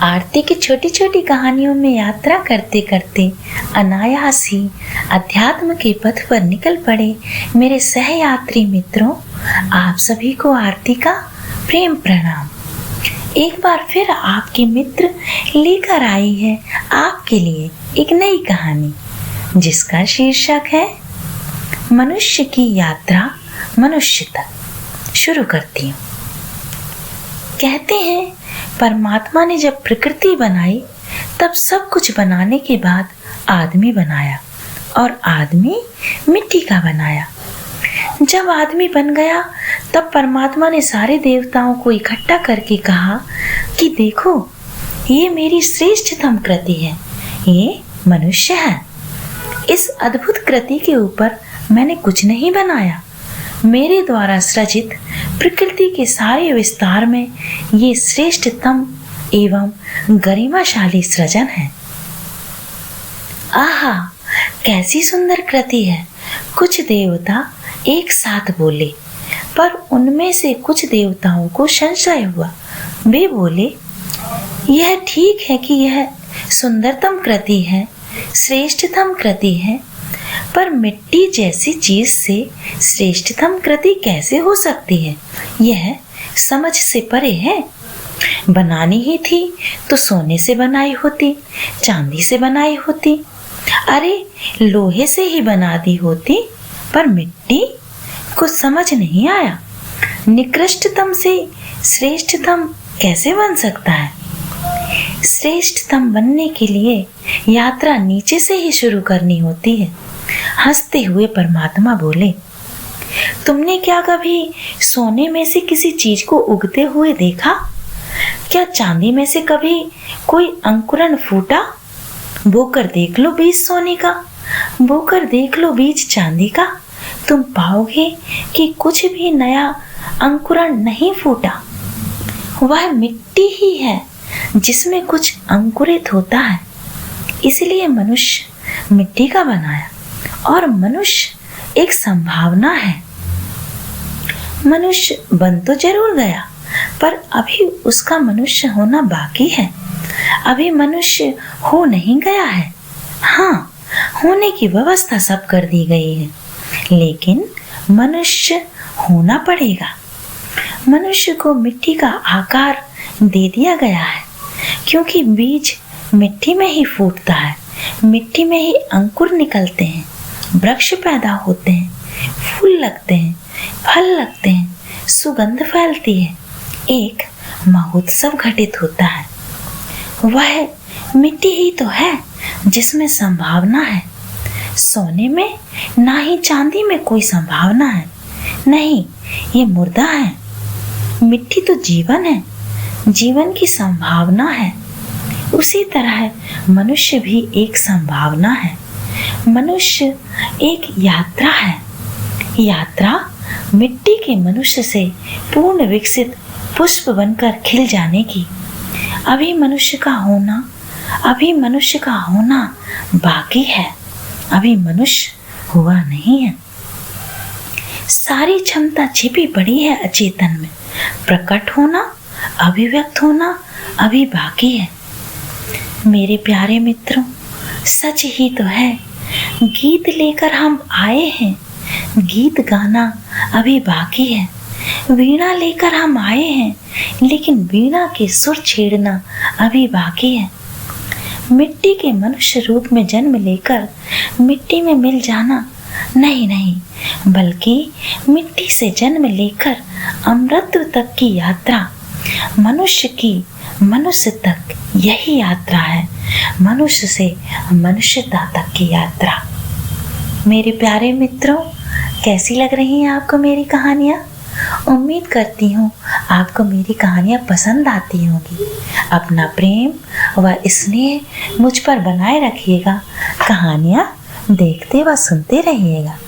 आरती की छोटी छोटी कहानियों में यात्रा करते करते अनायास ही अध्यात्म के पथ पर निकल पड़े मेरे सहयात्री मित्रों, आप सभी को आरती का प्रेम प्रणाम। एक बार फिर आपके मित्र लेकर आई है आपके लिए एक नई कहानी, जिसका शीर्षक है मनुष्य की यात्रा मनुष्य तक। शुरू करती हूँ। कहते हैं परमात्मा ने जब प्रकृति बनाई तब सब कुछ बनाने के बाद आदमी बनाया और आदमी मिट्टी का बनाया। जब आदमी बन गया तब परमात्मा ने सारे देवताओं को इकट्ठा करके कहा कि देखो, ये मेरी श्रेष्ठतम कृति है, ये मनुष्य है। इस अद्भुत कृति के ऊपर मैंने कुछ नहीं बनाया। मेरे द्वारा सृजित प्रकृति के सारे विस्तार में ये श्रेष्ठतम एवं गरिमाशाली सृजन है। आहा, कैसी सुंदर कृति है। कुछ देवता एक साथ बोले, पर उनमें से कुछ देवताओं को संशय हुआ। वे बोले, यह ठीक है कि यह सुंदरतम कृति है, श्रेष्ठतम कृति है, पर मिट्टी जैसी चीज से श्रेष्ठतम कृति कैसे हो सकती है? यह समझ से परे है। बनानी ही थी तो सोने से बनाई होती, चांदी से बनाई होती, अरे लोहे से ही बना दी होती, पर मिट्टी कुछ समझ नहीं आया। निकृष्टतम से श्रेष्ठतम कैसे बन सकता है? श्रेष्ठतम बनने के लिए यात्रा नीचे से ही शुरू करनी होती है। हंसते हुए परमात्मा बोले, तुमने क्या कभी सोने में से किसी चीज को उगते हुए देखा? क्या चांदी में से कभी कोई अंकुरण फूटा? बोकर देख लो बीज सोने का, बोकर देख लो बीज चांदी का, तुम पाओगे कि कुछ भी नया अंकुरण नहीं फूटा। वह मिट्टी ही है जिसमें कुछ अंकुरित होता है। इसलिए मनुष्य मिट्टी का बनाया और मनुष्य एक संभावना है। मनुष्य बन तो जरूर गया, पर अभी उसका मनुष्य होना बाकी है। अभी मनुष्य हो नहीं गया है। हाँ, होने की व्यवस्था सब कर दी गई है, लेकिन मनुष्य होना पड़ेगा। मनुष्य को मिट्टी का आकार दे दिया गया है, क्योंकि बीज मिट्टी में ही फूटता है, मिट्टी में ही अंकुर निकलते हैं, वृक्ष पैदा होते हैं, फूल लगते हैं, फल लगते हैं, सुगंध फैलती है, एक महोत्सव घटित होता है। वह मिट्टी ही तो है जिसमें संभावना है। सोने में ना ही चांदी में कोई संभावना है, नहीं, ये मुर्दा है। मिट्टी तो जीवन है, जीवन की संभावना है। उसी तरह मनुष्य भी एक संभावना है। मनुष्य एक यात्रा है। यात्रा मिट्टी के मनुष्य से पूर्ण विकसित पुष्प बनकर खिल जाने की। अभी मनुष्य का होना बाकी है। अभी मनुष्य हुआ नहीं है। सारी क्षमता छिपी पड़ी है अचेतन में। प्रकट होना, अभिव्यक्त होना अभी बाकी है। मेरे प्यारे मित्रों, सच ही तो है, गीत लेकर हम आए हैं, गीत गाना अभी बाकी है। वीणा लेकर हम आए हैं, लेकिन वीणा के सुर छेड़ना अभी बाकी है। मिट्टी के मनुष्य रूप में जन्म लेकर मिट्टी में मिल जाना नहीं, बल्कि मिट्टी से जन्म लेकर अमृत तक की यात्रा, मनुष्य की मनुष्य तक, यही यात्रा है। मनुष्य से मनुष्यता तक की यात्रा। मेरे प्यारे मित्रों, कैसी लग रही हैं आपको मेरी कहानियाँ? उम्मीद करती हूँ आपको मेरी कहानियाँ पसंद आती होंगी। अपना प्रेम व स्नेह मुझ पर बनाए रखिएगा। कहानियाँ देखते व सुनते रहिएगा।